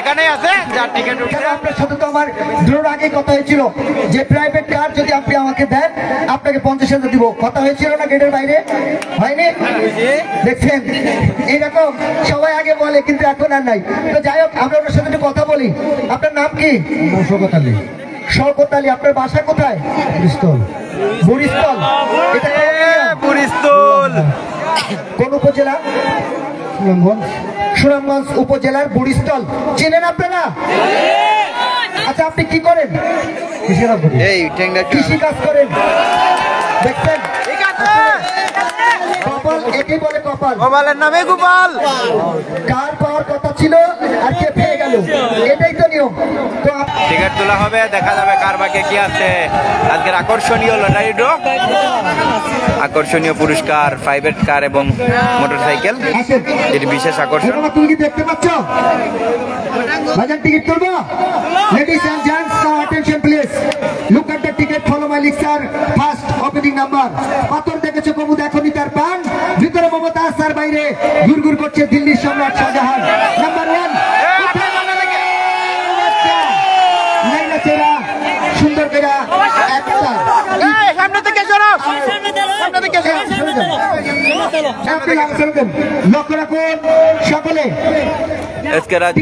এখানেই আছে যার টিকিট উঠছে। আপনার সাথে তো আমার দূর আগে কথা হয়েছিল যে প্রাইভেট কার যদি আপনি আমাকে দেন আপনাকে 50,000 দিব, কথা হয়েছিল না গেটের বাইরে? হয়নি? দেখছেন এইরকম সবাই আগে বলে কিন্তু এখন আর নাই। তো যাই হোক আমরা ওনার সাথে একটু কথা বলি। আপনার নাম কি? শওকত আলী। শওকত আলী, আপনার বাসা কোথায়? বুড়িস্থল। বুড়িস্থল, এটা বুড়িস্থল কোন উপজেলা? সুনামগঞ্জ উপজেলার বুড়িস্থল। চেনেন আপনারা? আচ্ছা আপনি কি করেন? কৃষি কাজ করেন। দেখছেন কপাল, একে বলে কপাল। গোপালের নামে গোপাল। কার পাওয়ার কথা ছিল আর কে পেয়ে গেল, এটাই তো নিয়ম। তো টিকিট তোলা হবে, দেখা যাবে কার ভাগ্যে কি আছে। আজকের আকর্ষণীয় লটারি ড্র, আকর্ষণীয় পুরস্কার প্রাইভেট কার এবং মোটরসাইকেল, এটি বিশেষ আকর্ষণ। তুমি কি দেখতে পাচ্ছ? বাজার টিকিট তুলবো। Ladies and gents, now attention please. Look at the ticket, follow my lead sir. First opening number. পাথর দেখেছো কবু দেখনি তার পান, ভিতরে মমতা স্যার বাইরে ঘুরঘুর করছে দিল্লির সম্রাট শাহজাহান। নাম্বার 1 লাইলা চেরা সুন্দর করে একটা সামনে থেকে সরো, সামনে থেকে সরো। লক্ষ্য রাখুন সকলে। আজকে রাত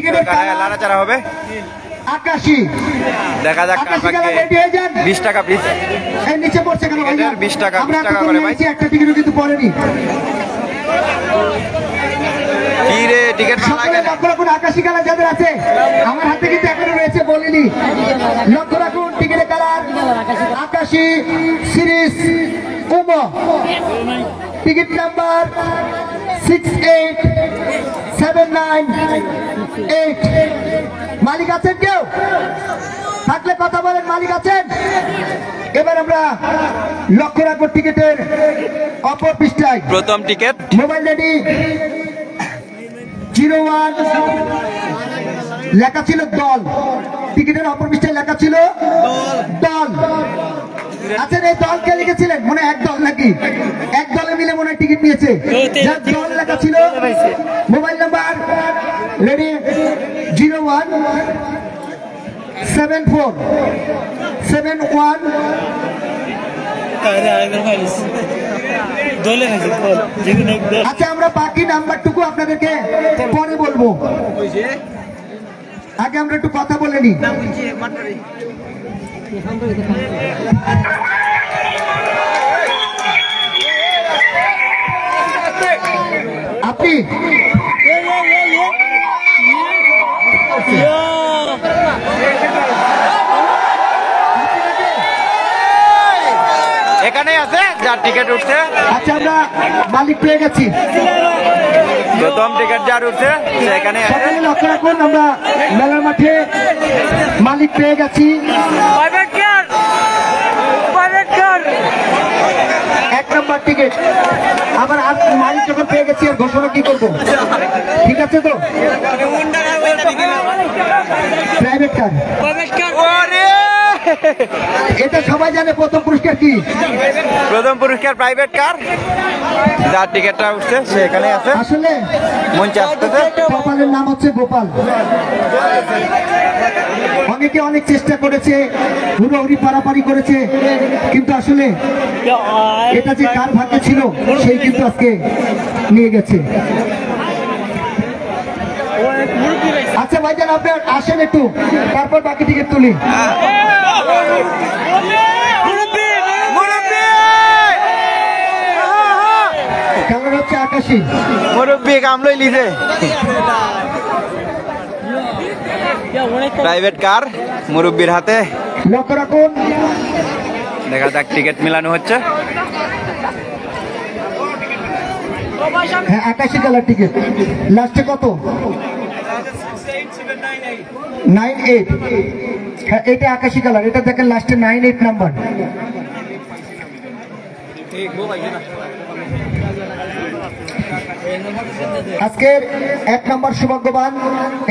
লাড়াচাড়া হবে। আকাশী, দেখা যাক কার ভাগ্যে। 20 টাকা প্লিজ। এই নিচে পড়ছে কেন ভাই? 20 টাকা, 20 টাকা করে ভাই। একটা টিকিটও কিন্তু পড়েনি। কি রে টিকিট পাওয়া গেল? লক্ষ্য রাখুন আকাশী কালার যাদের আছে, আমার হাতে কিন্তু এখনো রয়েছে বলিনি। লক্ষ্য রাখুন টিকিটের কালার আকাশী সিরিজ উমো, টিকিট নাম্বার 68798। মালিক আছেন কেউ? থাকলে কথা বলেন, মালিক আছেন? এবার আমরা লক্ষ্য রাখবো টিকিটের অপর পৃষ্ঠায় প্রথম টিকিট। মোবাইল রেডি 01 লেখা ছিল দল, টিকিটের অপর পৃষ্ঠায় লেখা ছিল দল। আচ্ছা এই দল কে লিখেছিলেন? মনে এক দল নাকি এক দলে মিলে মনে টিকিট নিয়েছে, যার দল লেখা ছিল। Mobile number ready 01 74 71। আচ্ছা আমরা বাকি নাম্বারটুকু আপনাদেরকে পরে বলবো, আগে আমরা একটু কথা বলে নিই। আপনি এখানেই আছে যার টিকিট উঠছে। আচ্ছা আমরা মালিক পেয়ে গেছি। প্রথম টিকিট যার উঠছে সেখানে আছে। লক্ষ্য রাখুন আমরা মেলার মাঠে মালিক পেয়ে গেছি। এক নম্বর টিকিট। আবার মালিক যখন পেয়ে গেছি আর ঘোষণা কি করবো? ঠিক আছে তো? প্রাইভেট কার, এটা সবাই জানে। প্রথম পুরস্কার কি? প্রথম পুরস্কার প্রাইভেট কার, যার টিকিটটা উঠছে সেখানে আছে। আসলে মঞ্চে আসতেছে। গোপালের নাম হচ্ছে গোপাল। অনেকে অনেক চেষ্টা করেছে, হুড়োহুড়ি পারাপারি করেছে, কিন্তু আসলে এটা যে কার ভাগ্যে ছিল সেই কিন্তু আজকে নিয়ে গেছে। আচ্ছা ভাইজান আপনার আসেন একটু, তারপর বাকি টিকিট তুলি। কালার হচ্ছে আকাশী। মুরব্বী কামলই লিখে প্রাইভেট কার মুরব্বীর হাতে। লক্ষ্য রাখুন, দেখা যাক টিকিট মিলানো হচ্ছে। হ্যাঁ আকাশী কালার টিকিট। লাস্টে কত? 98। হ্যাঁ এটা আকাশী কালার, এটা দেখেন লাস্টে 98 নাম্বার। আজকের 1 নম্বর সৌভাগ্যবান।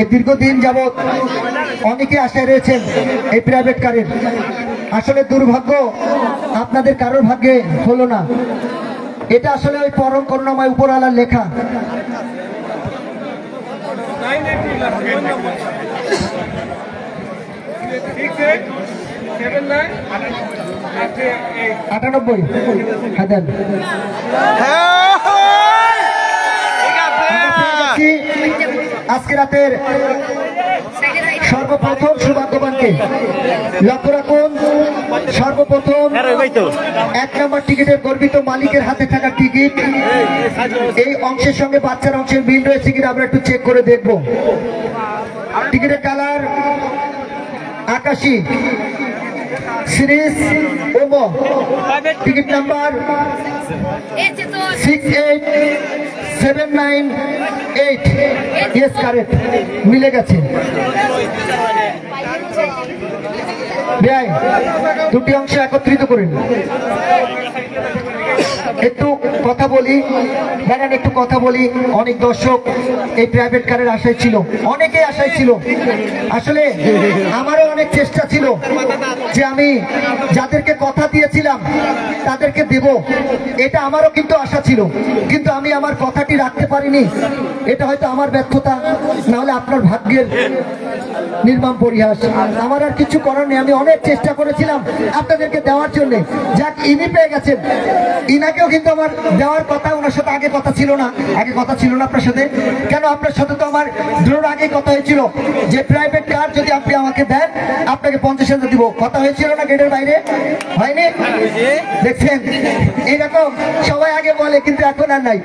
এই দীর্ঘদিন যাবৎ অনেকে আশায় রয়েছেন এই প্রাইভেট কারের। আসলে দুর্ভাগ্য আপনাদের কারোর ভাগ্যে হলো না। এটা আসলে ওই পরম করুণাময় উপরওয়ালার লেখা। 98 হ্যাঁ দেন। আজকে রাতের সর্বপ্রথম সৌভাগ্যবানকে লক্ষ্য রাখুন। সর্বপ্রথম 1 নম্বর টিকিটের গর্বিত মালিকের হাতে থাকা টিকিট। এই অংশের সঙ্গে বাচ্চার অংশের মিল রয়েছে কিনা আমরা একটু চেক করে দেখব। টিকিটের কালার আকাশী, সিরিজ ওমো, টিকিট নাম্বার 68798। ইয়েস, কারেক্ট, মিলে গেছে। ভাই দুটি অংশ একত্রিত করুন। একটু কথা বলি, দাঁড়ান একটু কথা বলি। অনেক দর্শক এই প্রাইভেট কারের আশায় ছিল, অনেকেই আশায় ছিল। আসলে আমারও অনেক চেষ্টা ছিল যে আমি যাদেরকে কথা দিয়েছিলাম তাদেরকে দেব, এটা আমারও কিন্তু আশা ছিল, কিন্তু আমি আমার কথাটি রাখতে পারিনি। এটা হয়তো আমার ব্যর্থতা, না হলে আপনার ভাগ্যের নির্মম পরিহাস। আমার আর কিছু করার নেই। আমি অনেক চেষ্টা করেছিলাম আপনাদেরকে দেওয়ার জন্য। যাক, ইনি পেয়ে গেছেন। ইনাকেও কিন্তু আমার দেওয়ার কথা, ওনার সাথে আগে কথা ছিল না। আগে কথা ছিল না আপনার সাথে কেন? আপনার সাথে তো আমার দৃঢ় আগে কথা হয়েছিল যে প্রাইভেট কার যদি আপনি আমাকে দেন আপনাকে 50,000 দিব। কথা হয়েছিল না গেটের বাইরে? হয়নি? দেখছেন, এইরকম সবাই আগে বলে, কিন্তু এখন আর নাই।